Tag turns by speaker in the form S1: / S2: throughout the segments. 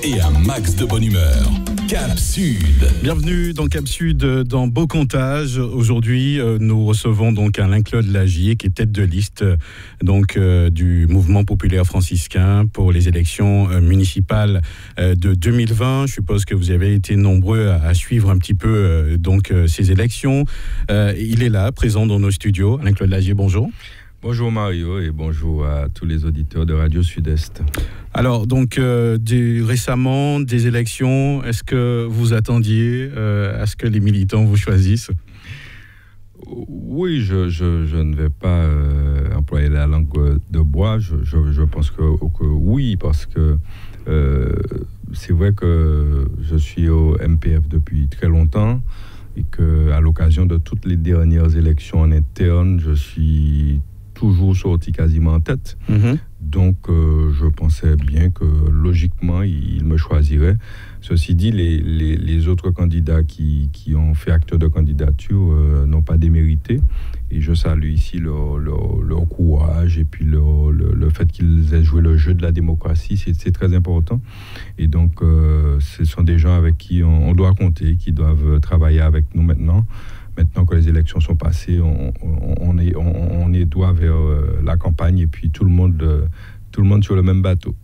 S1: et un max de bonne humeur. Cap Sud.
S2: Bienvenue dans Cap Sud, dans Beau Comptage. Aujourd'hui, nous recevons donc Alain-Claude Lagier, qui est tête de liste du mouvement populaire franciscain pour les élections municipales de 2020. Je suppose que vous avez été nombreux à suivre un petit peu ces élections. Il est là, présent dans nos studios. Alain-Claude Lagier, bonjour.
S3: Bonjour Mario et bonjour à tous les auditeurs de Radio Sud-Est.
S2: Alors, récemment, des élections, est-ce que vous attendiez à ce que les militants vous choisissent ?
S3: Oui, je ne vais pas employer la langue de bois. Je pense que oui, parce que c'est vrai que je suis au MPF depuis très longtemps et qu'à l'occasion de toutes les dernières élections en interne, je suis toujours sorti quasiment en tête. Donc, je pensais bien que, logiquement, il me choisirait. Ceci dit, les autres candidats qui ont fait acte de candidature n'ont pas démérité. Et je salue ici leur courage et puis le fait qu'ils aient joué le jeu de la démocratie. C'est très important. Et donc, ce sont des gens avec qui on doit compter, qui doivent travailler avec nous maintenant. Maintenant que les élections sont passées, on est droit vers la campagne et puis tout le monde sur le même bateau.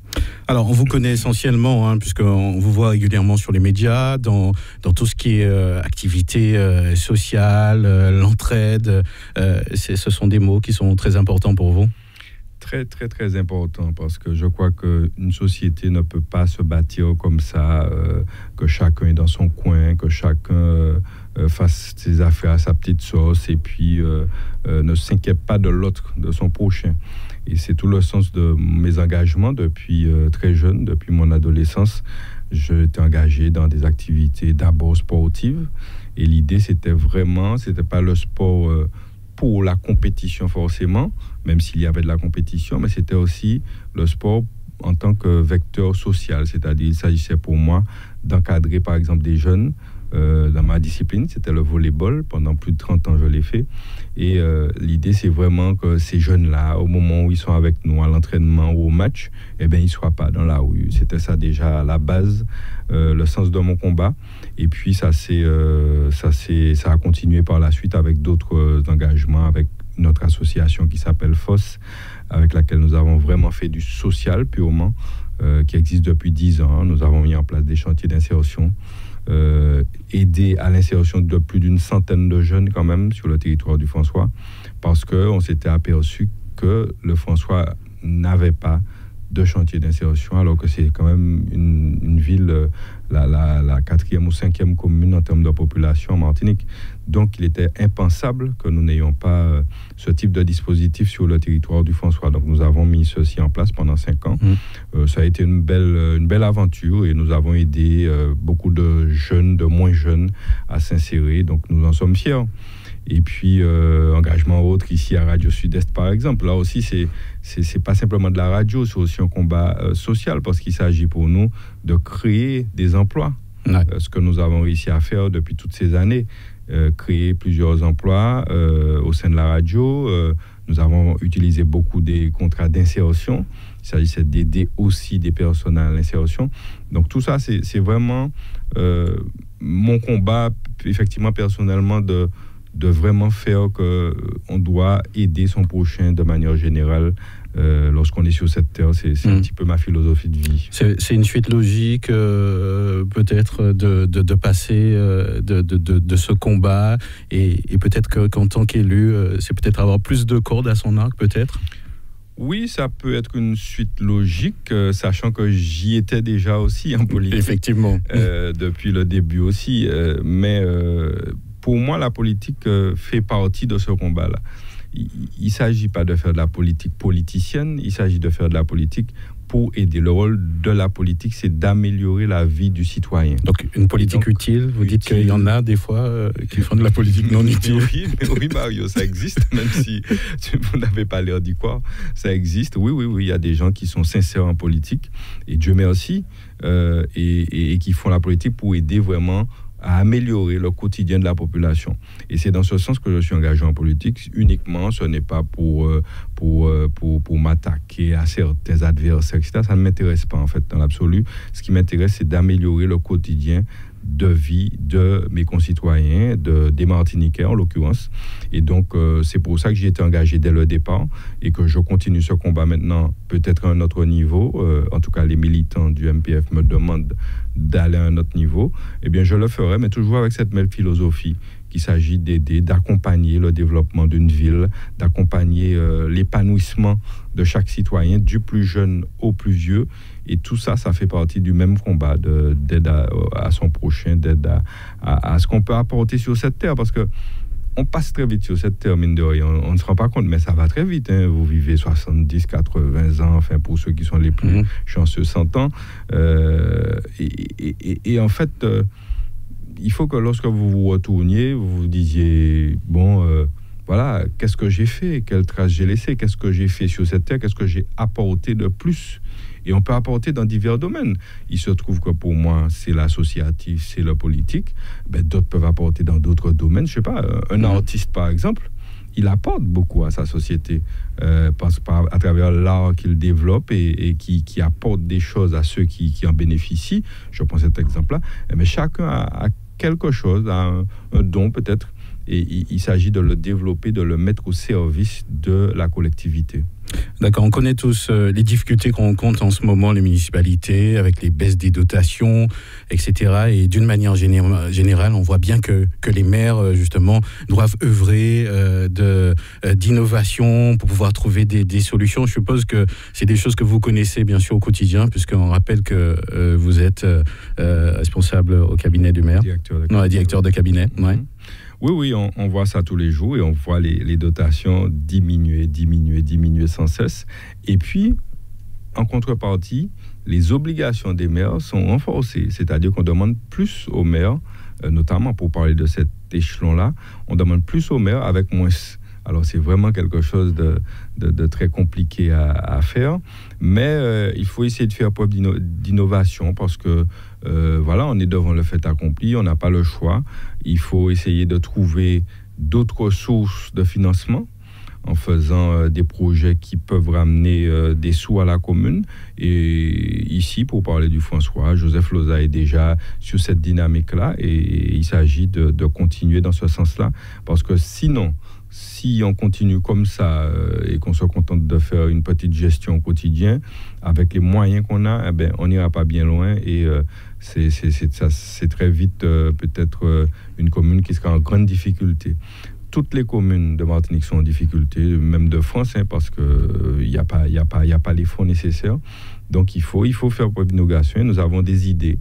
S2: Alors, on vous connaît essentiellement, puisqu'on vous voit régulièrement sur les médias, dans tout ce qui est activité sociale, l'entraide. Ce sont des mots qui sont très importants pour vous.
S3: Très, très, très important, parce que je crois qu'une société ne peut pas se bâtir comme ça, que chacun est dans son coin, que chacun fasse ses affaires à sa petite sauce et puis ne s'inquiète pas de l'autre, de son prochain. Et c'est tout le sens de mes engagements depuis très jeune, depuis mon adolescence. J'étais engagé dans des activités d'abord sportives. Et l'idée, c'était pas le sport pour la compétition forcément, même s'il y avait de la compétition, mais c'était aussi le sport en tant que vecteur social. C'est-à-dire, il s'agissait pour moi d'encadrer, par exemple, des jeunes dans ma discipline, c'était le volleyball. Pendant plus de 30 ans, je l'ai fait. Et l'idée, c'est vraiment que ces jeunes-là, au moment où ils sont avec nous à l'entraînement ou au match, ils ne soient pas dans la rue. C'était ça déjà à la base, le sens de mon combat. Et puis, ça a continué par la suite avec d'autres engagements, avec notre association qui s'appelle FOSS, avec laquelle nous avons vraiment fait du social purement, qui existe depuis 10 ans. Nous avons mis en place des chantiers d'insertion, aider à l'insertion de plus d'une centaine de jeunes quand même sur le territoire du François, parce qu'on s'était aperçu que le François n'avait pas de chantier d'insertion, alors que c'est quand même une ville, la 4e ou 5e commune en termes de population en Martinique. Donc, il était impensable que nous n'ayons pas ce type de dispositif sur le territoire du François. Donc, nous avons mis ceci en place pendant 5 ans. Ça a été une belle aventure et nous avons aidé beaucoup de jeunes, de moins jeunes à s'insérer. Donc, nous en sommes fiers. Et puis, engagement autre ici à Radio Sud-Est, par exemple. Là aussi, c'est pas simplement de la radio, c'est aussi un combat social, parce qu'il s'agit pour nous de créer des emplois. Ouais. Ce que nous avons réussi à faire depuis toutes ces années, créer plusieurs emplois au sein de la radio. Nous avons utilisé beaucoup des contrats d'insertion. Il s'agissait d'aider aussi des personnes à l'insertion. Donc tout ça, c'est vraiment mon combat, effectivement, personnellement, de vraiment faire qu'on doit aider son prochain de manière générale. Lorsqu'on est sur cette terre, c'est un petit peu ma philosophie de vie.
S2: C'est une suite logique, peut-être, de passer de ce combat et peut-être qu'en tant qu'élu, c'est peut-être avoir plus de cordes à son arc, peut-être.
S3: Oui, ça peut être une suite logique, sachant que j'y étais déjà aussi en politique.
S2: Effectivement.
S3: Depuis le début aussi. Mais pour moi, la politique fait partie de ce combat-là. Il ne s'agit pas de faire de la politique politicienne, il s'agit de faire de la politique pour aider. Le rôle de la politique, c'est d'améliorer la vie du citoyen.
S2: Donc, une politique utile, vous dites qu'il y en a des fois qui font de la politique non utile.
S3: Oui, Mario, ça existe, même si vous n'avez pas l'air d'y croire, ça existe. Oui, il y a des gens qui sont sincères en politique, et Dieu merci, et qui font la politique pour aider vraiment à améliorer le quotidien de la population. Et c'est dans ce sens que je suis engagé en politique. Uniquement, ce n'est pas pour m'attaquer à certains adversaires, etc. Ça ne m'intéresse pas, en fait, dans l'absolu. Ce qui m'intéresse, c'est d'améliorer le quotidien de vie de mes concitoyens, des Martiniquais en l'occurrence. Et donc, c'est pour ça que j'ai été engagé dès le départ et que je continue ce combat maintenant, peut-être à un autre niveau. En tout cas, les militants du MPF me demandent d'aller à un autre niveau. Eh bien, je le ferai, mais toujours avec cette même philosophie qu'il s'agit d'aider, d'accompagner le développement d'une ville, d'accompagner l'épanouissement de chaque citoyen, du plus jeune au plus vieux. Et tout ça, ça fait partie du même combat d'aide à son prochain, d'aide à ce qu'on peut apporter sur cette terre. Parce que on passe très vite sur cette terre, mine de rien. On ne se rend pas compte, mais ça va très vite. Hein. Vous vivez 70, 80 ans, enfin, pour ceux qui sont les plus chanceux, 100 ans. Et en fait, il faut que lorsque vous vous retourniez, vous vous disiez, bon, voilà, qu'est-ce que j'ai fait? Quelle trace j'ai laissé? Qu'est-ce que j'ai fait sur cette terre? Qu'est-ce que j'ai apporté de plus? Et on peut apporter dans divers domaines. Il se trouve que pour moi, c'est l'associatif, c'est le politique. Ben, d'autres peuvent apporter dans d'autres domaines. Je sais pas, un artiste, par exemple, il apporte beaucoup à sa société à travers l'art qu'il développe et qui apporte des choses à ceux qui en bénéficient. Je prends cet exemple-là. Mais chacun a quelque chose, a un don peut-être. Et il s'agit de le développer, de le mettre au service de la collectivité.
S2: D'accord, on connaît tous les difficultés qu'on rencontre en ce moment, les municipalités, avec les baisses des dotations, etc. Et d'une manière générale, on voit bien que les maires, justement, doivent œuvrer d'innovation pour pouvoir trouver des solutions. Je suppose que c'est des choses que vous connaissez, bien sûr, au quotidien, puisqu'on rappelle que vous êtes responsable au cabinet du maire. Directeur de cabinet, ouais.
S3: Oui, on voit ça tous les jours et on voit les dotations diminuer sans cesse. Et puis, en contrepartie, les obligations des maires sont renforcées. C'est-à-dire qu'on demande plus aux maires, notamment pour parler de cet échelon-là, on demande plus aux maires avec moins. Alors, c'est vraiment quelque chose de très compliqué à faire. Mais il faut essayer de faire preuve d'innovation parce que, voilà, on est devant le fait accompli, on n'a pas le choix. Il faut essayer de trouver d'autres sources de financement en faisant des projets qui peuvent ramener des sous à la commune. Et ici, pour parler du François, Joseph Loza est déjà sur cette dynamique-là et il s'agit de continuer dans ce sens-là parce que sinon, si on continue comme ça et qu'on se contente de faire une petite gestion au quotidien, avec les moyens qu'on a, eh ben, on n'ira pas bien loin et c'est très vite peut-être une commune qui sera en grande difficulté. Toutes les communes de Martinique sont en difficulté, même de France, hein, parce qu'il n'y a pas les fonds nécessaires. Donc il faut faire preuve d'innovation. Nous avons des idées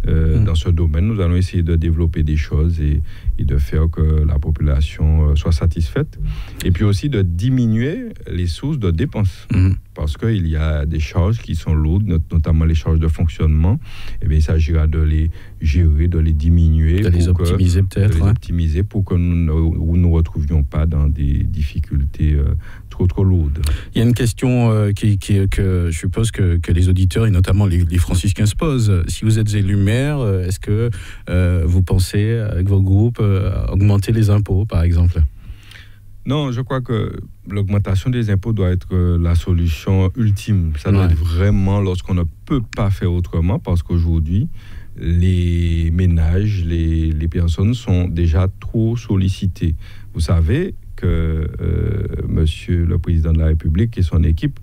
S3: dans ce domaine. Nous allons essayer de développer des choses et de faire que la population soit satisfaite. Et puis aussi de diminuer les sources de dépenses. Parce qu'il y a des charges qui sont lourdes, notamment les charges de fonctionnement. Et bien, il s'agira de les gérer, de les diminuer.
S2: De les optimiser peut-être.
S3: De les optimiser pour que nous ne retrouvions pas dans des difficultés trop lourdes.
S2: Il y a une question que je suppose que les auditeurs et notamment les franciscains se posent. Si vous êtes élu maire, est-ce que vous pensez avec vos groupes augmenter les impôts par exemple?
S3: Non, je crois que l'augmentation des impôts doit être la solution ultime. Ça doit être vraiment lorsqu'on ne peut pas faire autrement parce qu'aujourd'hui, les ménages, les personnes sont déjà trop sollicités. Vous savez que Monsieur le Président de la République et son équipe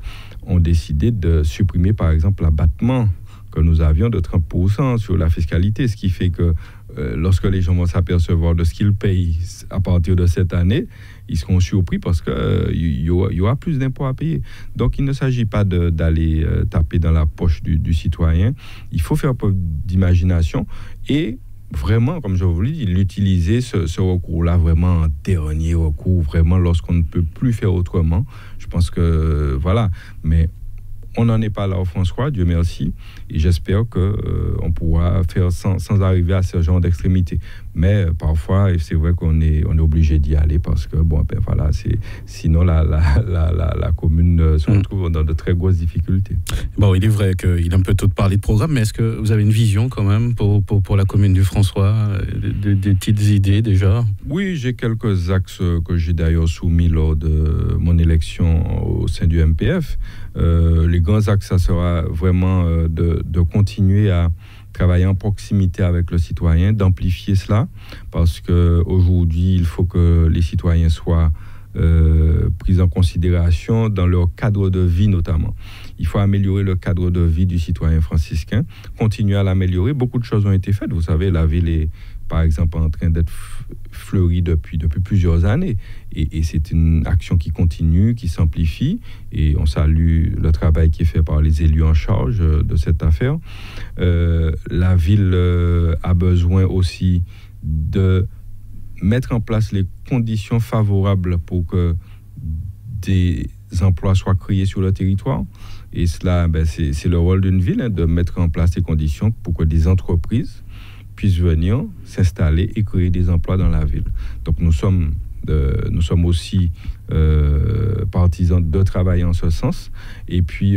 S3: ont décidé de supprimer par exemple l'abattement que nous avions de 30% sur la fiscalité, ce qui fait que lorsque les gens vont s'apercevoir de ce qu'ils payent à partir de cette année, ils seront surpris parce qu'il y aura plus d'impôts à payer. Donc il ne s'agit pas d'aller taper dans la poche du citoyen. Il faut faire preuve d'imagination et vraiment, comme je vous l'ai dit, l'utiliser ce recours-là vraiment en dernier recours, vraiment lorsqu'on ne peut plus faire autrement. Je pense que, voilà, mais On n'en est pas là au François, Dieu merci, et j'espère qu'on pourra faire sans arriver à ce genre d'extrémité. Mais parfois, c'est vrai qu'on est obligé d'y aller parce que, voilà, sinon la commune se retrouve dans de très grosses difficultés.
S2: Bon, il est vrai qu'il est un peu tôt de parler de programme, mais est-ce que vous avez une vision quand même pour la commune du François, des petites idées déjà? Oui,
S3: j'ai quelques axes que j'ai d'ailleurs soumis lors de mon élection au sein du MPF. Les grands axes, ça sera vraiment de continuer à travailler en proximité avec le citoyen, d'amplifier cela, parce qu'aujourd'hui, il faut que les citoyens soient pris en considération dans leur cadre de vie notamment. Il faut améliorer le cadre de vie du citoyen franciscain, continuer à l'améliorer. Beaucoup de choses ont été faites. Vous savez, la ville est, par exemple, en train d'être fleurie depuis plusieurs années. Et c'est une action qui continue, qui s'amplifie. Et on salue le travail qui est fait par les élus en charge de cette affaire. La ville a besoin aussi de mettre en place les conditions favorables pour que des emplois soient créés sur le territoire. Et cela, c'est le rôle d'une ville, de mettre en place ces conditions pour que des entreprises puissent venir s'installer et créer des emplois dans la ville. Donc nous sommes aussi partisans de travailler en ce sens et puis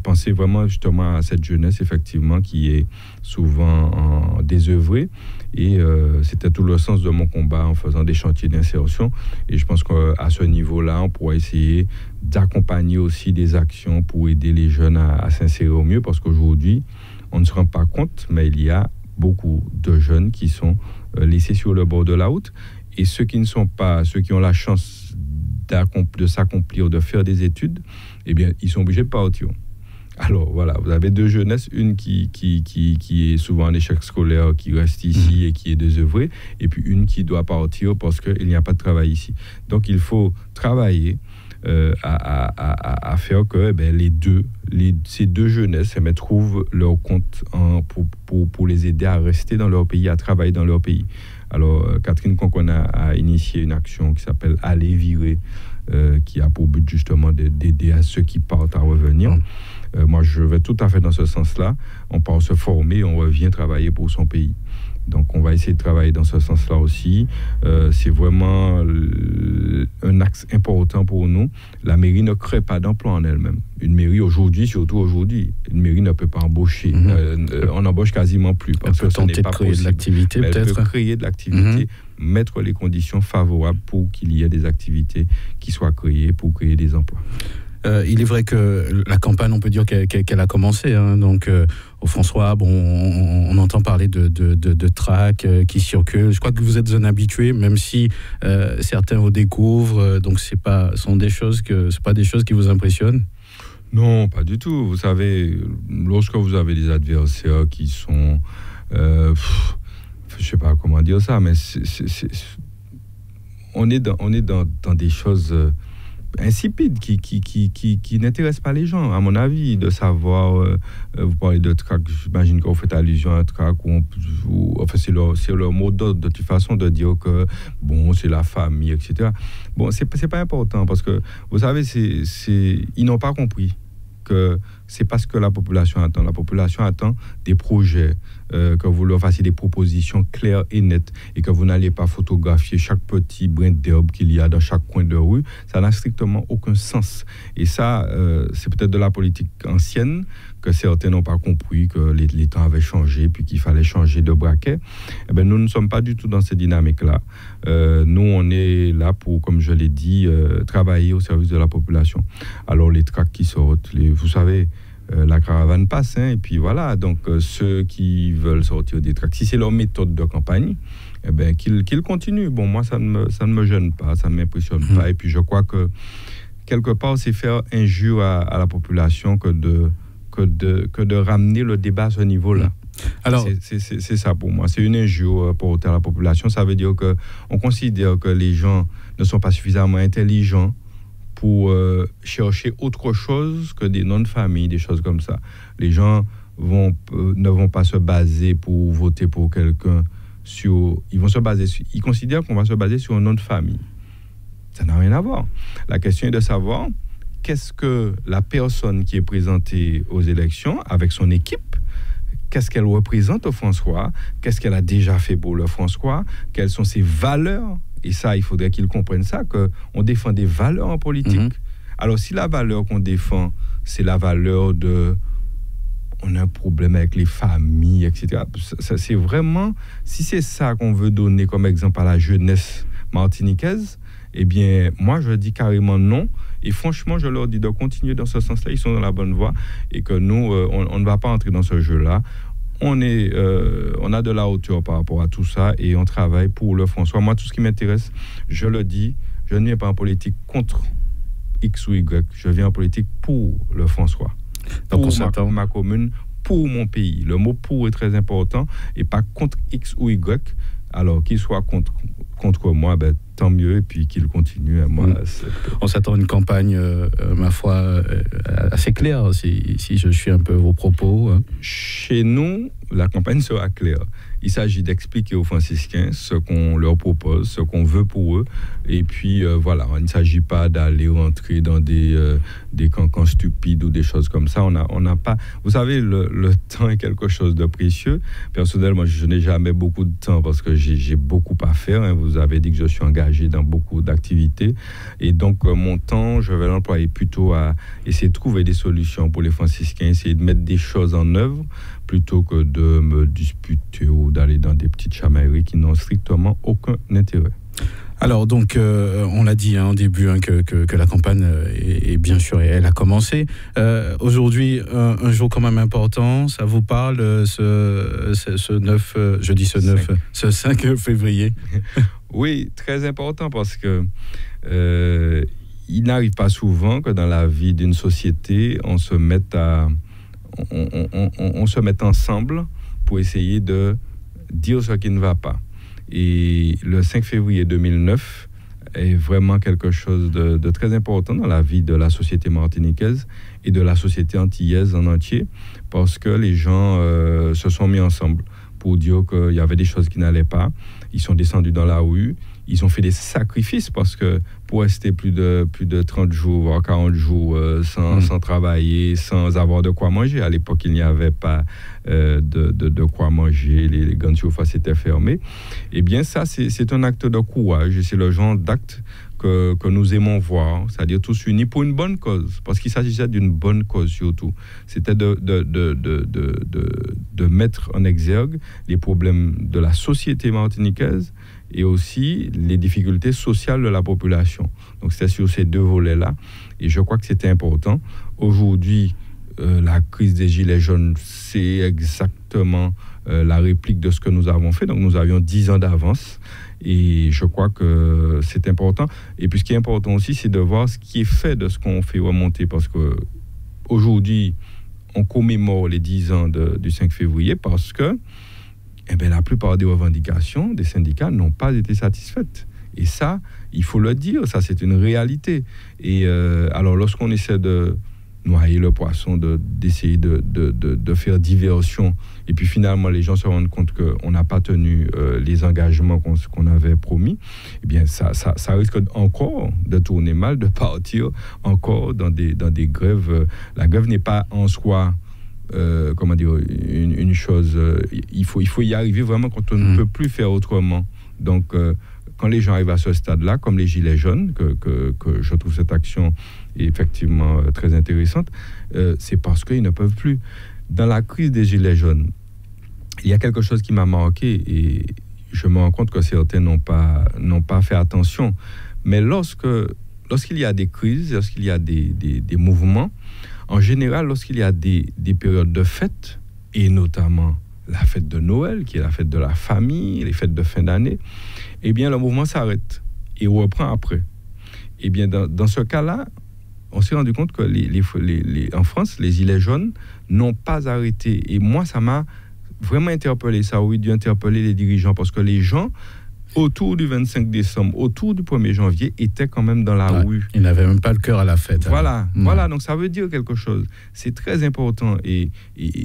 S3: penser vraiment justement à cette jeunesse effectivement qui est souvent désœuvrée et c'était tout le sens de mon combat en faisant des chantiers d'insertion et je pense qu'à ce niveau-là on pourra essayer d'accompagner aussi des actions pour aider les jeunes à s'insérer au mieux parce qu'aujourd'hui on ne se rend pas compte mais il y a beaucoup de jeunes qui sont laissés sur le bord de la route et ceux qui ont la chance de s'accomplir, de faire des études, eh bien, ils sont obligés de partir. Alors voilà, vous avez deux jeunesses, une qui est souvent en échec scolaire, qui reste ici et qui est désœuvrée, et puis une qui doit partir parce qu'il n'y a pas de travail ici. Donc il faut travailler à faire que ces deux jeunesses trouvent leur compte pour les aider à rester dans leur pays, à travailler dans leur pays. Alors, Catherine Conconne a initié une action qui s'appelle Aller virer, qui a pour but justement d'aider à ceux qui partent à revenir. Moi, je vais tout à fait dans ce sens-là. On part se former, on revient travailler pour son pays. Donc, on va essayer de travailler dans ce sens-là aussi. C'est vraiment un axe important pour nous. La mairie ne crée pas d'emploi en elle-même. Une mairie aujourd'hui, surtout aujourd'hui, une mairie ne peut pas embaucher. On n'embauche quasiment plus parce que ce n'est pas possible. De l'activité, peut-être. Elle peut créer de l'activité, mettre les conditions favorables pour qu'il y ait des activités qui soient créées pour créer des emplois.
S2: Il est vrai que la campagne, on peut dire qu'elle a commencé. Donc, au François, on entend parler de tracts qui circulent. Je crois que vous êtes un habitué, même si certains vous découvrent. Donc, c'est pas des choses qui vous impressionnent.
S3: Non, pas du tout. Vous savez, lorsque vous avez des adversaires qui sont, je sais pas comment dire ça, mais on est dans des choses insipide qui n'intéresse pas les gens, à mon avis, de savoir, vous parlez de trac, j'imagine que vous faites allusion à un trac, c'est leur mot d'ordre de toute façon de dire que, c'est la famille, etc. C'est pas important, parce que, vous savez, ils n'ont pas compris que c'est pas ce que la population attend. La population attend des projets, que vous leur fassiez des propositions claires et nettes et que vous n'allez pas photographier chaque petit brin d'herbe qu'il y a dans chaque coin de rue. Ça n'a strictement aucun sens. Et ça, c'est peut-être de la politique ancienne que certains n'ont pas compris, que les temps avaient changé puis qu'il fallait changer de braquet. Nous ne sommes pas du tout dans cette dynamique-là. Nous, on est là pour, comme je l'ai dit, travailler au service de la population. Alors, les tracts qui sortent, vous savez, la caravane passe, et puis voilà. Donc, ceux qui veulent sortir des tracts, si c'est leur méthode de campagne, qu'ils continuent. Moi, ça ne me gêne pas, ça ne m'impressionne pas. Et puis, je crois que, quelque part, c'est faire injure à la population que de ramener le débat à ce niveau-là. Alors, c'est ça pour moi. C'est une injure pour la population. Ça veut dire qu'on considère que les gens ne sont pas suffisamment intelligents pour chercher autre chose que des noms de famille, des choses comme ça. Les gens ne vont pas se baser pour voter pour quelqu'un ils considèrent qu'on va se baser sur un nom de famille. Ça n'a rien à voir. La question est de savoir qu'est-ce que la personne qui est présentée aux élections, avec son équipe, qu'est-ce qu'elle représente au François, qu'est-ce qu'elle a déjà fait pour le François, quelles sont ses valeurs. Et ça, il faudrait qu'ils comprennent ça, qu'on défend des valeurs en politique. Alors, si la valeur qu'on défend, c'est la valeur de... on a un problème avec les familles, etc. Ça, c'est vraiment... Si c'est ça qu'on veut donner comme exemple à la jeunesse martiniquaise, eh bien, moi, je dis carrément non. Et franchement, je leur dis de continuer dans ce sens-là. Ils sont dans la bonne voie. Et que nous, on ne va pas entrer dans ce jeu-là. On a de la hauteur par rapport à tout ça. Et on travaille pour le François. Moi, tout ce qui m'intéresse, je le dis, je ne viens pas en politique contre X ou Y. Je viens en politique pour le François.
S2: Donc
S3: pour ma commune, pour mon pays. Le mot « pour » est très important. Et pas contre X ou Y. Alors, qu'il soit contre moi, ben, tant mieux, et puis qu'il continue. Moi,
S2: on s'attend à une campagne, ma foi, assez claire, si je suis un peu vos propos.
S3: Chez nous, la campagne sera claire. Il s'agit d'expliquer aux franciscains ce qu'on leur propose, ce qu'on veut pour eux. Et puis, voilà, il ne s'agit pas d'aller rentrer dans des cancans stupides ou des choses comme ça. On n'a pas... Vous savez, le temps est quelque chose de précieux. Personnellement, je n'ai jamais beaucoup de temps parce que j'ai beaucoup à faire. Hein. Vous avez dit que je suis engagé dans beaucoup d'activités. Et donc, mon temps, je vais l'employer plutôt à essayer de trouver des solutions pour les franciscains, essayer de mettre des choses en œuvre, plutôt que de me disputer ou d'aller dans des petites chamailleries qui n'ont strictement aucun intérêt.
S2: Alors donc, on l'a dit en début que la campagne est bien sûr, elle a commencé. Aujourd'hui, un jour quand même important, ça vous parle, ce 9, je dis ce 9, ce 5 février.
S3: Oui, très important parce que il n'arrive pas souvent que dans la vie d'une société, on se mette ensemble pour essayer de dire ce qui ne va pas. Et le 5 février 2009 est vraiment quelque chose de très important dans la vie de la société martiniquaise et de la société antillaise en entier, parce que les gens se sont mis ensemble pour dire qu'il y avait des choses qui n'allaient pas. Ils sont descendus dans la rue, ils ont fait des sacrifices parce que pour rester plus de 30 jours, voire 40 jours sans travailler, sans avoir de quoi manger. À l'époque, il n'y avait pas de quoi manger, les grandes surfaces étaient fermées. Eh bien, ça, c'est un acte de courage et c'est le genre d'acte que nous aimons voir, c'est-à-dire tous unis pour une bonne cause, parce qu'il s'agissait d'une bonne cause surtout. C'était de mettre en exergue les problèmes de la société martiniquaise et aussi les difficultés sociales de la population. Donc c'était sur ces deux volets-là, et je crois que c'était important. Aujourd'hui, la crise des Gilets jaunes, c'est exactement la réplique de ce que nous avons fait. Donc nous avions 10 ans d'avance, et je crois que c'est important. Et puis ce qui est important aussi, c'est de voir ce qui est fait de ce qu'on fait remonter, parce qu'aujourd'hui, on commémore les 10 ans du 5 février parce que la plupart des revendications des syndicats n'ont pas été satisfaites. Et ça, il faut le dire, ça c'est une réalité. Et alors lorsqu'on essaie de noyer le poisson, d'essayer de faire diversion, et puis finalement les gens se rendent compte qu'on n'a pas tenu les engagements qu'on avait promis, eh bien ça risque encore de tourner mal, de partir encore dans des grèves. La grève n'est pas en soi une chose, il faut y arriver vraiment quand on ne peut plus faire autrement. Donc quand les gens arrivent à ce stade-là, comme les Gilets jaunes, que je trouve cette action effectivement très intéressante, c'est parce qu'ils ne peuvent plus. Dans la crise des Gilets jaunes, il y a quelque chose qui m'a marqué, et je me rends compte que certains n'ont pas fait attention. Mais lorsqu'il y a des crises, lorsqu'il y a des mouvements, en général, lorsqu'il y a des périodes de fêtes, et notamment la fête de Noël, qui est la fête de la famille, les fêtes de fin d'année, eh bien, le mouvement s'arrête et reprend après. Eh bien, dans ce cas-là, on s'est rendu compte que en France, les Gilets jaunes n'ont pas arrêté. Et moi, ça m'a vraiment interpellé. Ça aurait dû interpeller les dirigeants, parce que les gens, autour du 25 décembre, autour du 1er janvier, étaient quand même dans la rue.
S2: Ils n'avaient même pas le cœur à la fête.
S3: Voilà, voilà, donc ça veut dire quelque chose. C'est très important, et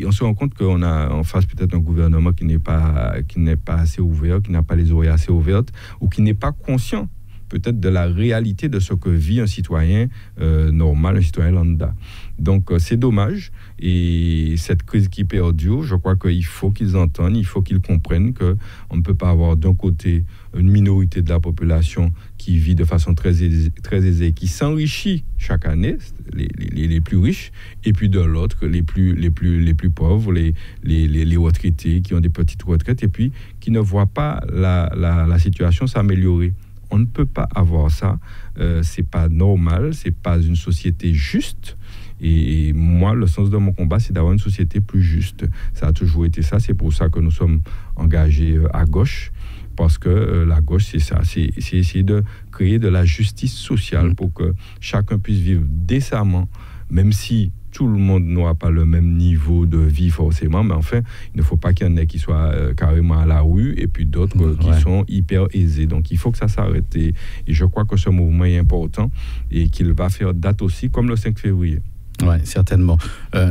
S3: on se rend compte qu'on a en face peut-être un gouvernement qui n'est pas assez ouvert, qui n'a pas les oreilles assez ouvertes, ou qui n'est pas conscient peut-être de la réalité de ce que vit un citoyen normal, un citoyen lambda. Donc, c'est dommage. Et cette crise qui perdure, je crois qu'il faut qu'ils entendent, il faut qu'ils comprennent qu'on ne peut pas avoir d'un côté une minorité de la population qui vit de façon très aisée, qui s'enrichit chaque année, les plus riches, et puis de l'autre, les plus pauvres, les retraités qui ont des petites retraites, et puis qui ne voient pas la situation s'améliorer. On ne peut pas avoir ça. C'est pas normal, c'est pas une société juste. Et moi, le sens de mon combat, c'est d'avoir une société plus juste. Ça a toujours été ça. C'est pour ça que nous sommes engagés à gauche. Parce que la gauche, c'est ça. C'est essayer de créer de la justice sociale pour que chacun puisse vivre décemment, même si tout le monde n'aura pas le même niveau de vie forcément. Mais enfin, il ne faut pas qu'il y en ait qui soient carrément à la rue et puis d'autres qui sont hyper aisés. Donc, il faut que ça s'arrête. Et je crois que ce mouvement est important et qu'il va faire date aussi, comme le 5 février.
S2: Oui, certainement.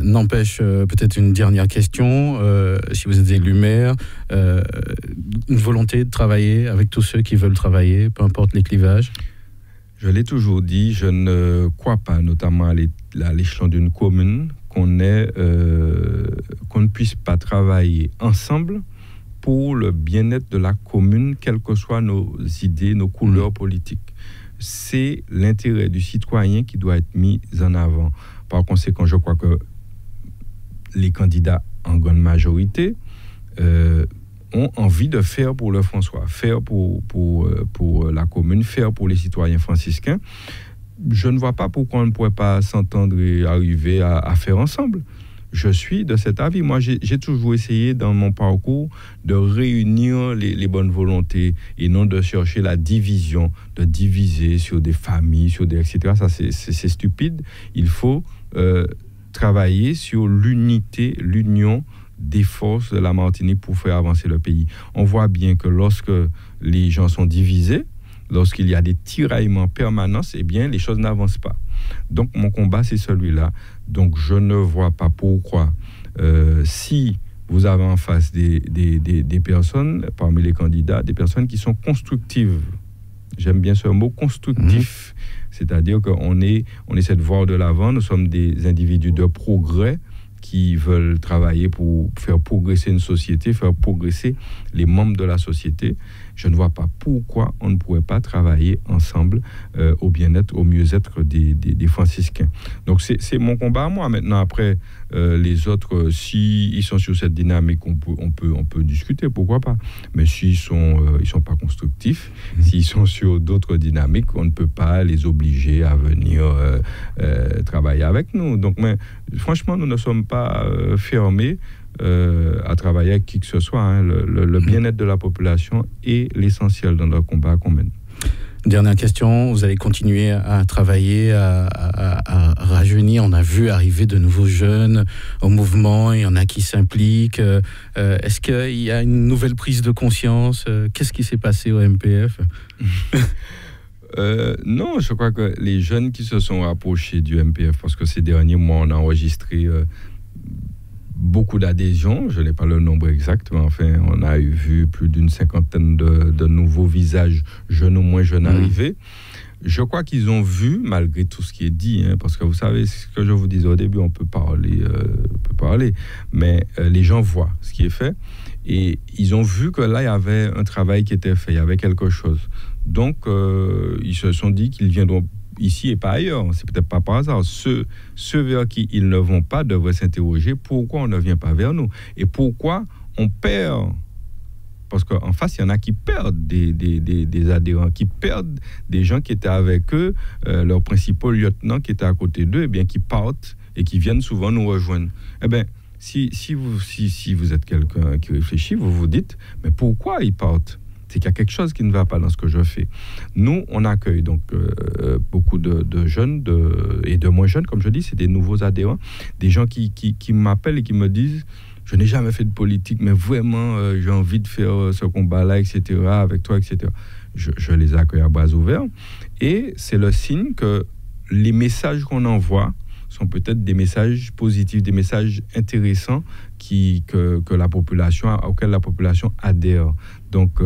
S2: N'empêche, peut-être une dernière question. Si vous êtes élu maire, une volonté de travailler avec tous ceux qui veulent travailler, peu importe les clivages?
S3: Je l'ai toujours dit, je ne crois pas, notamment à l'échelon d'une commune, qu'on ne puisse pas travailler ensemble pour le bien-être de la commune, quelles que soient nos idées, nos couleurs politiques. C'est l'intérêt du citoyen qui doit être mis en avant. Par conséquent, je crois que les candidats, en grande majorité, ont envie de faire pour le François, faire pour la commune, faire pour les citoyens franciscains. Je ne vois pas pourquoi on ne pourrait pas s'entendre et arriver à faire ensemble. Je suis de cet avis. Moi, j'ai toujours essayé dans mon parcours de réunir les bonnes volontés et non de chercher la division, de diviser sur des familles, sur des etc. Ça, c'est stupide. Il faut travailler sur l'unité, l'union des forces de la Martinique pour faire avancer le pays. On voit bien que lorsque les gens sont divisés, lorsqu'il y a des tiraillements permanents, eh bien, les choses n'avancent pas. Donc, mon combat, c'est celui-là. Donc, je ne vois pas pourquoi, si vous avez en face des personnes, parmi les candidats, des personnes qui sont constructives. J'aime bien ce mot, constructif. C'est-à-dire qu'on essaie de voir de l'avant. Nous sommes des individus de progrès qui veulent travailler pour faire progresser une société, faire progresser les membres de la société. Je ne vois pas pourquoi on ne pourrait pas travailler ensemble au bien-être, au mieux-être des franciscains. Donc c'est mon combat à moi. Maintenant, après, les autres, s'ils sont sur cette dynamique, on peut discuter, pourquoi pas. Mais s'ils sont pas constructifs, s'ils sont sur d'autres dynamiques, on ne peut pas les obliger à venir travailler avec nous. Donc, mais, franchement, nous ne sommes pas fermés à travailler avec qui que ce soit. Hein. Le bien-être de la population est l'essentiel dans le combat qu'on mène.
S2: Dernière question, vous allez continuer à travailler, à rajeunir. On a vu arriver de nouveaux jeunes au mouvement, il y en a qui s'impliquent. Est-ce qu'il y a une nouvelle prise de conscience? Qu'est-ce qui s'est passé au MPF?
S3: Non, je crois que les jeunes qui se sont rapprochés du MPF, parce que ces derniers mois, on a enregistré beaucoup d'adhésions, je n'ai pas le nombre exact, mais enfin, on a vu plus d'une cinquantaine de nouveaux visages, jeunes ou moins jeunes, arrivés. Je crois qu'ils ont vu, malgré tout ce qui est dit, hein, parce que vous savez, ce que je vous disais au début, on peut parler, mais les gens voient ce qui est fait, et ils ont vu que là, il y avait un travail qui était fait, il y avait quelque chose. Donc, ils se sont dit qu'ils viendront ici et pas ailleurs. C'est peut-être pas par hasard. Ceux vers qui ils ne vont pas devraient s'interroger pourquoi on ne vient pas vers nous et pourquoi on perd. Parce qu'en face, il y en a qui perdent des adhérents, qui perdent des gens qui étaient avec eux, leurs principaux lieutenants qui étaient à côté d'eux, et bien qui partent et qui viennent souvent nous rejoindre. Eh bien, si vous êtes quelqu'un qui réfléchit, vous vous dites, mais pourquoi ils partent ? C'est qu'il y a quelque chose qui ne va pas dans ce que je fais. Nous, on accueille donc beaucoup de jeunes et de moins jeunes, comme je dis, c'est des nouveaux adhérents, des gens qui m'appellent et qui me disent « Je n'ai jamais fait de politique, mais vraiment, j'ai envie de faire ce combat-là, etc., avec toi, etc. » Je les accueille à bras ouverts. Et c'est le signe que les messages qu'on envoie sont peut-être des messages positifs, des messages intéressants que la population, auxquels la population adhère. Donc,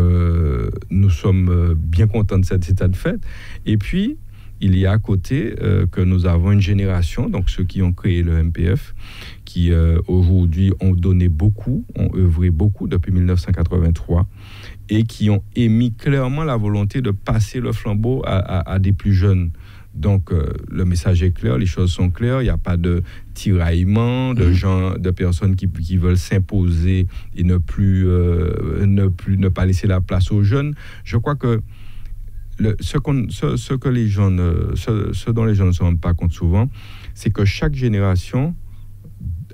S3: nous sommes bien contents de cet état de fait. Et puis, il y a à côté que nous avons une génération, donc ceux qui ont créé le MPF, qui aujourd'hui ont donné beaucoup, ont œuvré beaucoup depuis 1983 et qui ont émis clairement la volonté de passer le flambeau à des plus jeunes. Donc, le message est clair, les choses sont claires, il n'y a pas de tiraillement, de personnes qui veulent s'imposer et ne pas laisser la place aux jeunes. Je crois que ce dont les gens ne se rendent pas compte souvent, c'est que chaque génération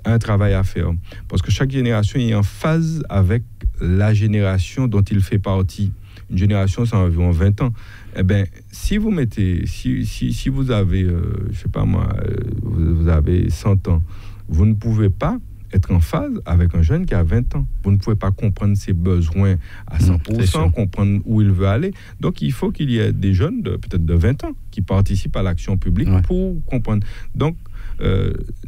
S3: a un travail à faire. Parce que chaque génération est en phase avec la génération dont il fait partie. Une génération, c'est environ 20 ans. Eh bien, si vous avez, je sais pas moi, vous avez 100 ans, vous ne pouvez pas être en phase avec un jeune qui a 20 ans. Vous ne pouvez pas comprendre ses besoins à 100%, comprendre où il veut aller. Donc, il faut qu'il y ait des jeunes, peut-être de 20 ans, qui participent à l'action publique pour comprendre. Donc,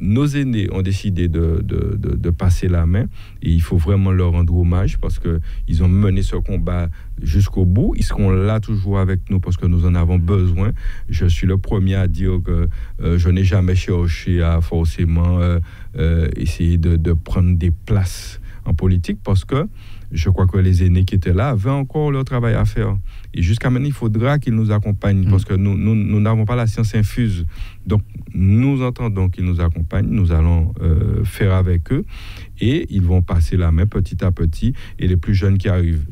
S3: nos aînés ont décidé de passer la main et il faut vraiment leur rendre hommage parce qu'ils ont mené ce combat jusqu'au bout. Ils seront là toujours avec nous parce que nous en avons besoin. Je suis le premier à dire que je n'ai jamais cherché à forcément essayer de prendre des places en politique parce que je crois que les aînés qui étaient là avaient encore leur travail à faire. Et jusqu'à maintenant, il faudra qu'ils nous accompagnent parce que nous n'avons pas la science infuse. Donc, nous entendons qu'ils nous accompagnent, nous allons faire avec eux et ils vont passer la main petit à petit. Et les plus jeunes qui arrivent,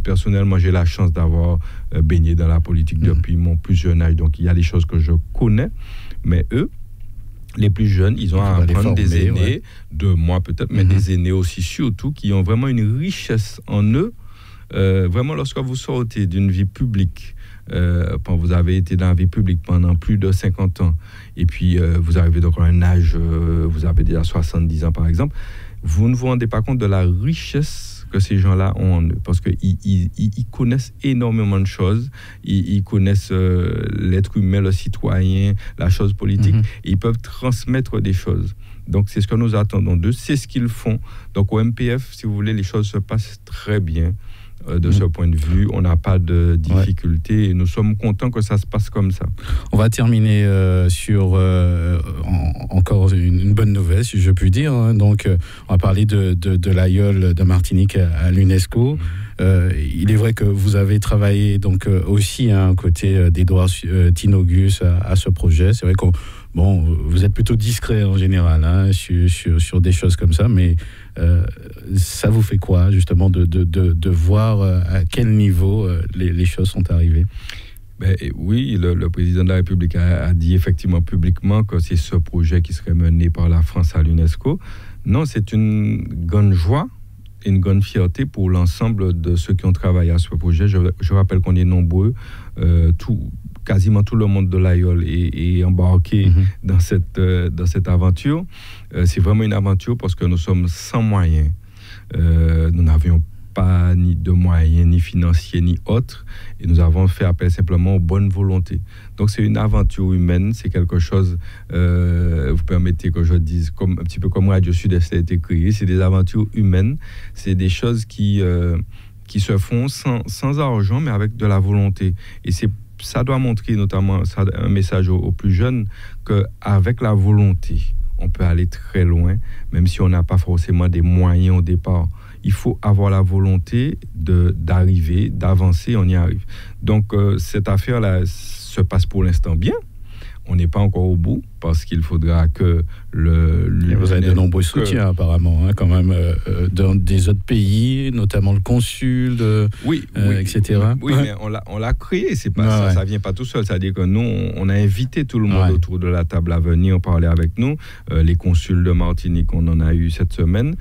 S3: personnellement, j'ai la chance d'avoir baigné dans la politique depuis mon plus jeune âge. Donc, il y a des choses que je connais, mais eux, les plus jeunes, ils ont à apprendre des aînés, de moi peut-être, mais des aînés aussi surtout, qui ont vraiment une richesse en eux. Vraiment, lorsque vous sortez d'une vie publique, quand vous avez été dans la vie publique pendant plus de 50 ans, et puis vous arrivez donc à un âge, vous avez déjà 70 ans par exemple, vous ne vous rendez pas compte de la richesse que ces gens-là ont en eux, parce qu'ils connaissent énormément de choses, ils connaissent l'être humain, le citoyen, la chose politique, et ils peuvent transmettre des choses. Donc c'est ce que nous attendons d'eux, c'est ce qu'ils font. Donc au MPF, si vous voulez, les choses se passent très bien. De ce point de vue, on n'a pas de difficultés et nous sommes contents que ça se passe comme ça.
S2: On va terminer sur encore une bonne nouvelle, si je puis dire. Donc, on va parler de l'aïeul de Martinique à l'UNESCO. Il est vrai que vous avez travaillé donc aussi à côté d'Edouard Tinogus à ce projet. C'est vrai que vous êtes plutôt discret en général sur des choses comme ça, mais ça vous fait quoi justement de voir à quel niveau les choses sont arrivées?
S3: Oui, le président de la République a dit effectivement publiquement que c'est ce projet qui serait mené par la France à l'UNESCO. Non, c'est une grande joie et une grande fierté pour l'ensemble de ceux qui ont travaillé à ce projet. Je rappelle qu'on est nombreux, quasiment tout le monde de l'Aïol est embarqué dans cette aventure. C'est vraiment une aventure parce que nous sommes sans moyens. Nous n'avions pas ni de moyens, ni financiers, ni autres. Et nous avons fait appel simplement aux bonnes volontés. Donc c'est une aventure humaine, c'est quelque chose, vous permettez que je dise, un petit peu comme Radio Sud-Est a été créé, c'est des aventures humaines, c'est des choses qui se font sans argent, mais avec de la volonté. Et ça doit montrer notamment un message aux plus jeunes qu'avec la volonté, on peut aller très loin, même si on n'a pas forcément des moyens au départ. Il faut avoir la volonté d'arriver, d'avancer, on y arrive. Donc, cette affaire-là se passe pour l'instant bien. On n'est pas encore au bout parce qu'il faudra que
S2: vous avez de nombreux soutiens apparemment, quand même, dans des autres pays, notamment le consul, etc.
S3: Oui, mais on l'a créé, c'est pas ça vient pas tout seul. C'est-à-dire que nous, on a invité tout le monde autour de la table à venir parler avec nous. Les consuls de Martinique, on en a eu cette semaine,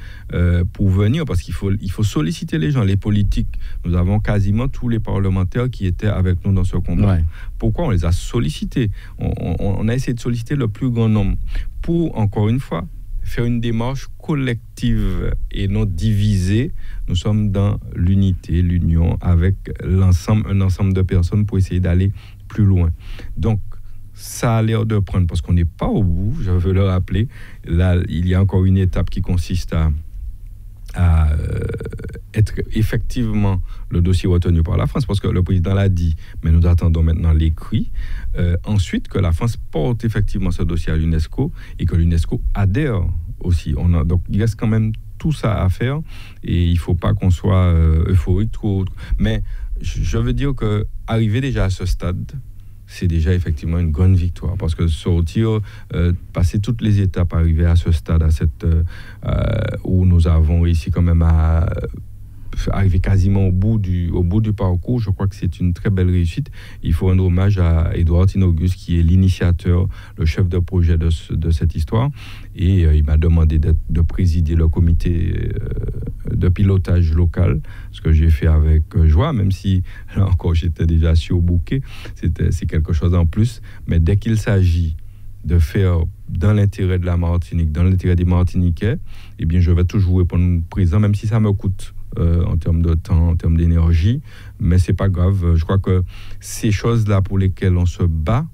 S3: pour venir, parce qu'il faut solliciter les gens, les politiques. Nous avons quasiment tous les parlementaires qui étaient avec nous dans ce combat. Pourquoi on les a sollicités? On a essayé de solliciter le plus grand nombre pour, encore une fois, faire une démarche collective et non divisée. Nous sommes dans l'unité, l'union avec un ensemble de personnes pour essayer d'aller plus loin. Donc, ça a l'air de prendre, parce qu'on n'est pas au bout, je veux le rappeler. Là, il y a encore une étape qui consiste à être effectivement le dossier retenu par la France, parce que le président l'a dit, mais nous attendons maintenant l'écrit. Ensuite, que la France porte effectivement ce dossier à l'UNESCO et que l'UNESCO adhère aussi. Donc, il reste quand même tout ça à faire et il ne faut pas qu'on soit euphorique trop. Mais je veux dire qu'arriver déjà à ce stade, c'est déjà effectivement une grande victoire, parce que sortir, passer toutes les étapes, arriver à ce stade, où nous avons réussi quand même à arriver quasiment au bout du parcours, je crois que c'est une très belle réussite. Il faut rendre hommage à Edouard Tinogus, qui est l'initiateur, le chef de projet de cette histoire, et il m'a demandé de présider le comité de pilotage local, ce que j'ai fait avec joie, même si là encore j'étais déjà surbooké, c'est quelque chose en plus, mais dès qu'il s'agit de faire dans l'intérêt de la Martinique, dans l'intérêt des Martiniquais, eh bien je vais toujours répondre présent, même si ça me coûte en termes de temps, en termes d'énergie, mais c'est pas grave. Je crois que ces choses-là pour lesquelles on se bat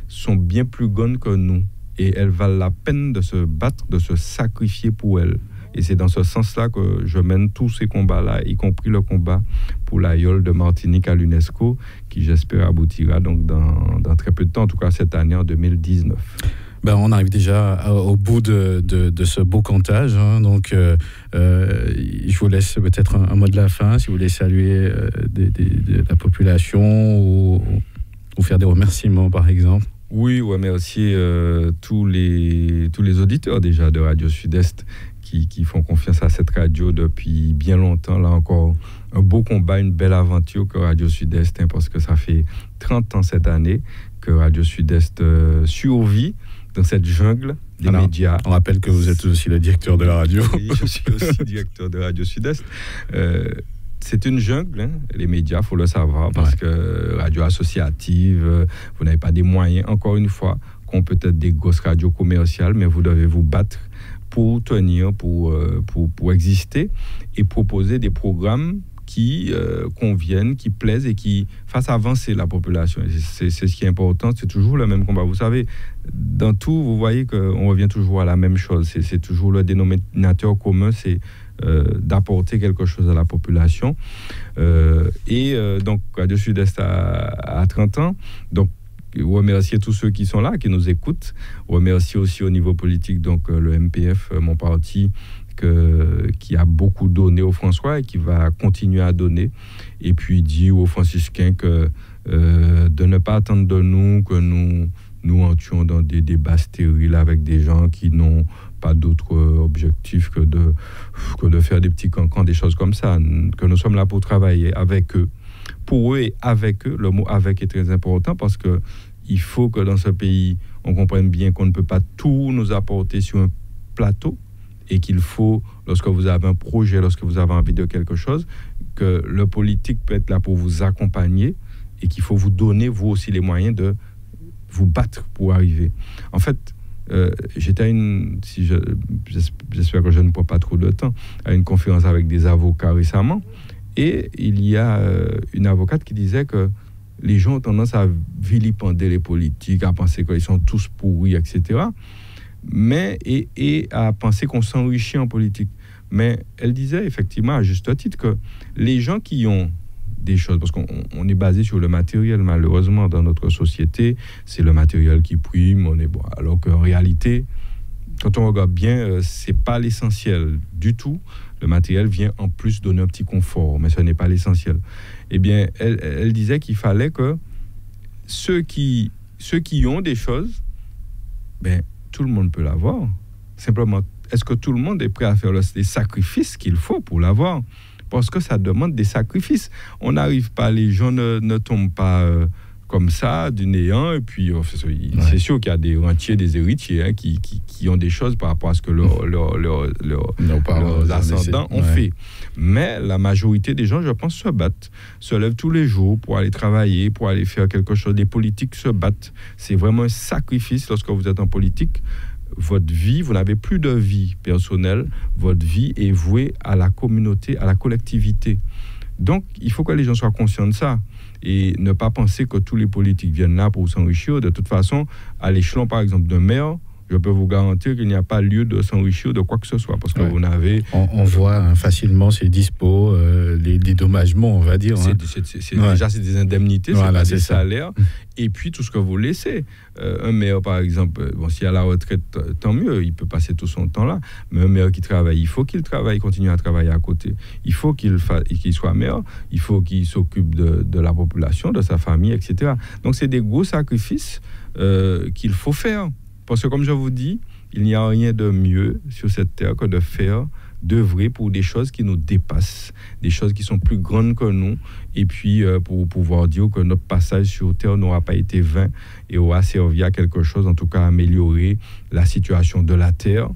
S3: sont bien plus grandes que nous, et elles valent la peine de se battre, de se sacrifier pour elles. Et c'est dans ce sens-là que je mène tous ces combats-là, y compris le combat pour l'aïeul de Martinique à l'UNESCO, qui j'espère aboutira donc dans très peu de temps, en tout cas cette année en 2019.
S2: On arrive déjà au bout de ce beau comptage. Donc, je vous laisse peut-être un mot de la fin, si vous voulez saluer la population ou faire des remerciements, par exemple.
S3: Oui, remercier tous les auditeurs déjà de Radio Sud-Est qui font confiance à cette radio depuis bien longtemps. Là encore, un beau combat, une belle aventure que Radio Sud-Est, parce que ça fait 30 ans cette année que Radio Sud-Est survit dans cette jungle des médias.
S2: On rappelle que vous êtes aussi le directeur de la radio.
S3: Oui, je suis aussi directeur de Radio Sud-Est. C'est une jungle, les médias, il faut le savoir, parce que radio associative, vous n'avez pas des moyens, encore une fois, qu'ont peut-être des grosses radios commerciales, mais vous devez vous battre pour tenir, pour exister et proposer des programmes qui conviennent, qui plaisent et qui fassent avancer la population. C'est ce qui est important, c'est toujours le même combat. Vous savez, dans tout, vous voyez qu'on revient toujours à la même chose. C'est toujours le dénominateur commun, c'est d'apporter quelque chose à la population. Donc, Radio Sud-Est a 30 ans. Donc, remercier tous ceux qui sont là, qui nous écoutent. Remercier aussi au niveau politique, donc le MPF, mon parti, qui a beaucoup donné aux François et qui va continuer à donner. Et puis dire aux franciscains de ne pas attendre de nous que nous entrions dans des débats stériles avec des gens qui n'ont pas d'autre objectif que de faire des petits cancans, des choses comme ça, que nous sommes là pour travailler avec eux, pour eux et avec eux. Le mot « avec » est très important, parce que il faut que dans ce pays, on comprenne bien qu'on ne peut pas tout nous apporter sur un plateau, et qu'il faut, lorsque vous avez un projet, lorsque vous avez envie de quelque chose, que le politique peut être là pour vous accompagner, et qu'il faut vous donner, vous aussi, les moyens de vous battre pour arriver. En fait, j'étais à j'espère que je ne prends pas trop de temps, à une conférence avec des avocats récemment, et il y a une avocate qui disait que les gens ont tendance à vilipender les politiques, à penser qu'ils sont tous pourris, etc., mais et à penser qu'on s'enrichit en politique. Mais elle disait effectivement, à juste titre, que les gens qui ont des choses, parce qu'on est basé sur le matériel, malheureusement, dans notre société, c'est le matériel qui prime, alors qu'en réalité, quand on regarde bien, c'est pas l'essentiel du tout. Le matériel vient en plus donner un petit confort, mais ce n'est pas l'essentiel. Eh bien, elle disait qu'il fallait que ceux qui ont des choses, tout le monde peut l'avoir. Simplement, est-ce que tout le monde est prêt à faire les sacrifices qu'il faut pour l'avoir? Parce que ça demande des sacrifices. On n'arrive pas, les gens ne tombent pas comme ça, du néant. Et puis, c'est sûr qu'il y a des rentiers, des héritiers qui ont des choses par rapport à ce que leurs ascendants ont fait. Mais la majorité des gens, je pense, se battent, se lèvent tous les jours pour aller travailler, pour aller faire quelque chose. Les politiques se battent. C'est vraiment un sacrifice lorsque vous êtes en politique. Votre vie, vous n'avez plus de vie personnelle. Votre vie est vouée à la communauté, à la collectivité. Donc, il faut que les gens soient conscients de ça. et ne pas penser que tous les politiques viennent là pour s'enrichir. De toute façon, à l'échelon, par exemple, d'un maire, je peux vous garantir qu'il n'y a pas lieu de s'enrichir de quoi que ce soit, parce que vous n'avez...
S2: On voit facilement ces dispos, les dédommagements, on va dire.
S3: Déjà, c'est des indemnités,
S2: voilà,
S3: c'est pas des salaires, et puis tout ce que vous laissez. Un maire, par exemple, s'il est à la retraite, tant mieux, il peut passer tout son temps là, mais un maire qui travaille, il faut qu'il travaille, continue à travailler à côté. Il faut qu'il soit maire, il faut qu'il s'occupe de la population, de sa famille, etc. Donc, c'est des gros sacrifices qu'il faut faire. Parce que, comme je vous dis, il n'y a rien de mieux sur cette terre que d'œuvrer pour des choses qui nous dépassent, des choses qui sont plus grandes que nous, et puis pour pouvoir dire que notre passage sur terre n'aura pas été vain et aura servi à quelque chose, en tout cas à améliorer la situation de la terre,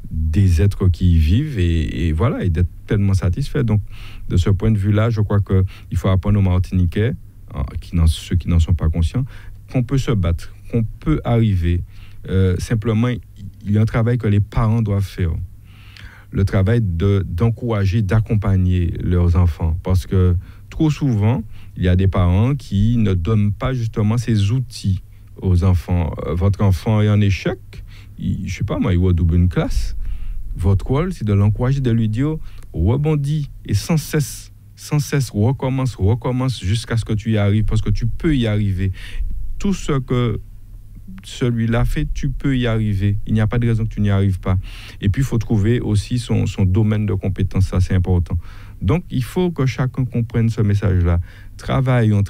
S3: des êtres qui y vivent, et voilà, et d'être pleinement satisfait. Donc, de ce point de vue-là, je crois qu'il faut apprendre aux Martiniquais, ceux qui n'en sont pas conscients, qu'on peut se battre, qu'on peut arriver. Simplement, il y a un travail que les parents doivent faire. Le travail d'encourager, d'accompagner leurs enfants. Parce que trop souvent, il y a des parents qui ne donnent pas justement ces outils aux enfants. Votre enfant est en échec, je ne sais pas moi, il va doubler une classe. Votre rôle, c'est de l'encourager, de lui dire rebondis et sans cesse, recommence jusqu'à ce que tu y arrives, parce que tu peux y arriver. Tout ce que celui-là fait, tu peux y arriver. Il n'y a pas de raison que tu n'y arrives pas. Et puis, il faut trouver aussi son domaine de compétence, ça c'est important. Donc, il faut que chacun comprenne ce message-là. Travaillons.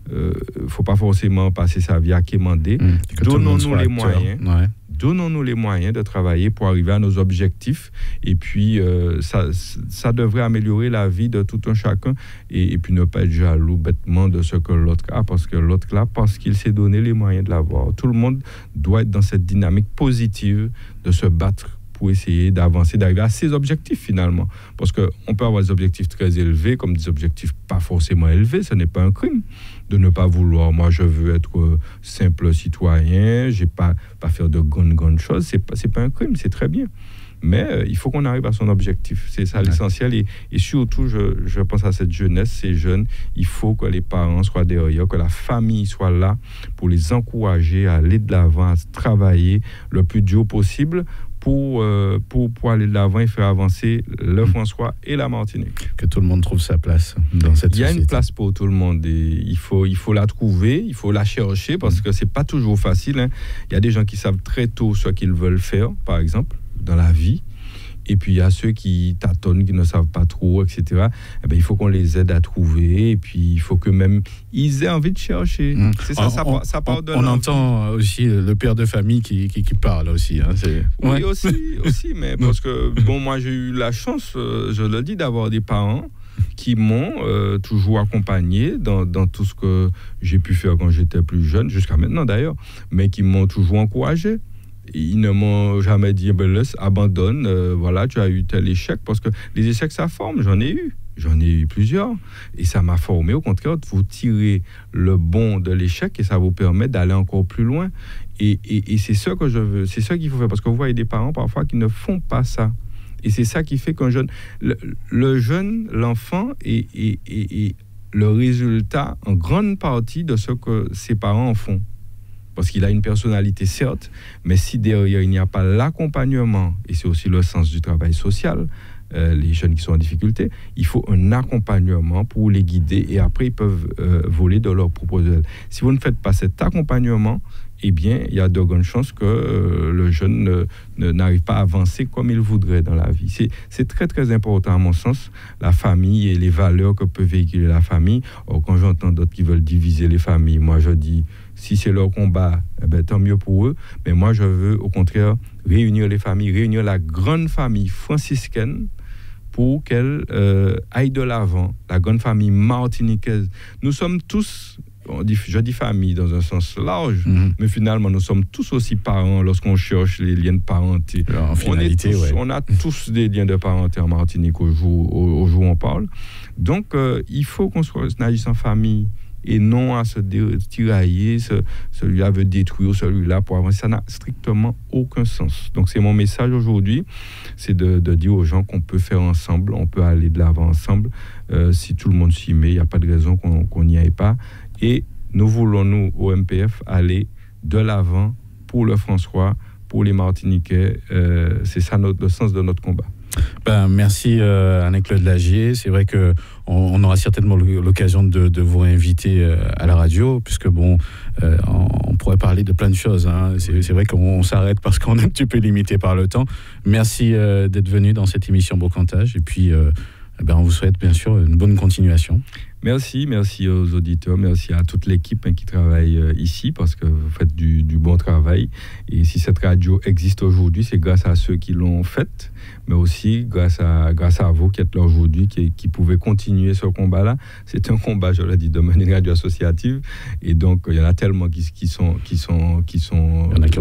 S3: Il ne faut pas forcément passer sa vie à quémander. Donnons-nous les moyens. Ouais. Donnons-nous les moyens de travailler pour arriver à nos objectifs. Et puis, ça devrait améliorer la vie de tout un chacun. Et puis, ne pas être jaloux bêtement de ce que l'autre a, parce que l'autre là, parce qu'il s'est donné les moyens de l'avoir. Tout le monde doit être dans cette dynamique positive de se battre pour essayer d'avancer, d'arriver à ses objectifs finalement. Parce qu'on peut avoir des objectifs très élevés comme des objectifs pas forcément élevés. Ce n'est pas un crime de ne pas vouloir. Moi, je veux être simple citoyen, je n'ai pas faire de grandes choses. C'est pas un crime, c'est très bien. Mais il faut qu'on arrive à son objectif. C'est ça l'essentiel. Et surtout, je pense à cette jeunesse, ces jeunes, il faut que les parents soient derrière, que la famille soit là pour les encourager à aller de l'avant, à travailler le plus dur possible pour aller de l'avant et faire avancer le François et la Martinique.
S2: Que tout le monde trouve sa place dans cette société.
S3: Il y a une place pour tout le monde et il faut la trouver, il faut la chercher parce que c'est pas toujours facile. Hein. Il y a des gens qui savent très tôt ce qu'ils veulent faire, par exemple, dans la vie. Et puis, il y a ceux qui tâtonnent, qui ne savent pas trop, etc. Eh bien, il faut qu'on les aide à trouver. Et puis, il faut que même ils aient envie de chercher. C'est ça, ça part de
S2: on entend aussi le père de famille qui parle aussi. Hein,
S3: oui, aussi. Mais parce que, bon, moi, j'ai eu la chance, je le dis, d'avoir des parents qui m'ont toujours accompagné dans tout ce que j'ai pu faire quand j'étais plus jeune, jusqu'à maintenant d'ailleurs, mais qui m'ont toujours encouragé. Ils ne m'ont jamais dit laisse, abandonne, voilà, tu as eu tel échec, parce que les échecs ça forme, j'en ai eu plusieurs et ça m'a formé. Au contraire, vous tirez le bon de l'échec et ça vous permet d'aller encore plus loin et c'est ça que je veux, c'est ça qu'il faut faire, parce que vous voyez des parents parfois qui ne font pas ça et c'est ça qui fait qu'un jeune, le jeune, l'enfant est le résultat en grande partie de ce que ses parents en font. Parce qu'il a une personnalité, certes, mais si derrière il n'y a pas l'accompagnement, et c'est aussi le sens du travail social, les jeunes qui sont en difficulté, il faut un accompagnement pour les guider et après ils peuvent voler de leurs propres ailes. Si vous ne faites pas cet accompagnement, eh bien, il y a de grandes chances que le jeune n'arrive pas à avancer comme il voudrait dans la vie. C'est très, très important, à mon sens, la famille et les valeurs que peut véhiculer la famille. Or, quand j'entends d'autres qui veulent diviser les familles, moi, je dis, si c'est leur combat, eh bien, tant mieux pour eux. Mais moi, je veux, au contraire, réunir les familles, réunir la grande famille franciscaine pour qu'elle aille de l'avant, la grande famille martiniquaise. Nous sommes tous... je dis famille dans un sens large, mais finalement, nous sommes tous aussi parents lorsqu'on cherche les liens de parenté.
S2: Alors, en finalité,
S3: on a tous des liens de parenté en Martinique au jour où on parle. Donc, il faut qu'on agisse en famille. et non à se tirailler, celui-là veut détruire celui-là pour avancer. Ça n'a strictement aucun sens. Donc c'est mon message aujourd'hui, c'est de dire aux gens qu'on peut faire ensemble, on peut aller de l'avant ensemble. Si tout le monde s'y met, il n'y a pas de raison qu'on n'y aille pas. Et nous voulons, nous, au MPF, aller de l'avant pour le François, pour les Martiniquais. C'est ça le sens de notre combat.
S2: Merci Alain-Claude Lagier. C'est vrai qu'on aura certainement l'occasion de vous réinviter à la radio, puisque on pourrait parler de plein de choses. Hein. C'est vrai qu'on s'arrête parce qu'on est un petit peu limité par le temps. Merci d'être venu dans cette émission Bocantage. Et puis, on vous souhaite bien sûr une bonne continuation.
S3: Merci aux auditeurs, merci à toute l'équipe qui travaille ici, parce que vous faites du bon travail. Et si cette radio existe aujourd'hui, c'est grâce à ceux qui l'ont faite, mais aussi grâce à vous qui êtes là aujourd'hui, qui pouvez continuer ce combat-là. C'est un combat, je l'ai dit, de mener une radio associative. Et donc, il y en a tellement qui sont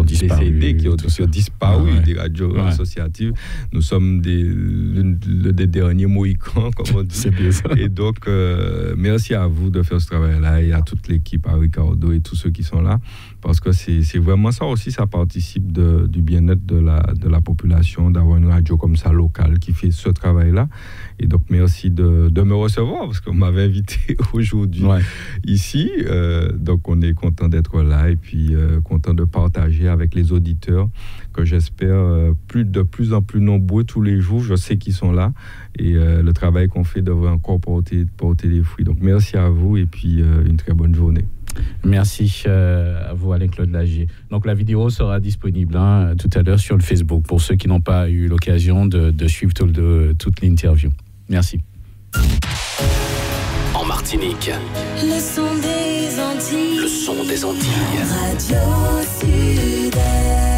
S3: décédés, qui ont disparu des radios associatives. Nous sommes des derniers mohicans, comme on dit.
S2: C'est bien ça.
S3: Et donc, merci à vous de faire ce travail-là et à toute l'équipe, à Ricardo et tous ceux qui sont là, parce que c'est vraiment ça aussi, ça participe du bien-être de la population, d'avoir une radio comme ça locale qui fait ce travail-là. Et donc merci de me recevoir, parce qu'on m'avait invité aujourd'hui ici. Donc on est content d'être là et puis content de partager avec les auditeurs que j'espère de plus en plus nombreux tous les jours. Je sais qu'ils sont là et le travail qu'on fait devrait encore porter des fruits. Donc merci à vous et puis une très bonne journée.
S2: Merci à vous Alain-Claude Lagier. Donc la vidéo sera disponible tout à l'heure sur le Facebook pour ceux qui n'ont pas eu l'occasion de suivre toute l'interview. Merci.
S1: En Martinique,
S4: le son des Antilles.
S1: le son des Antilles.
S4: Radio Sud-Est.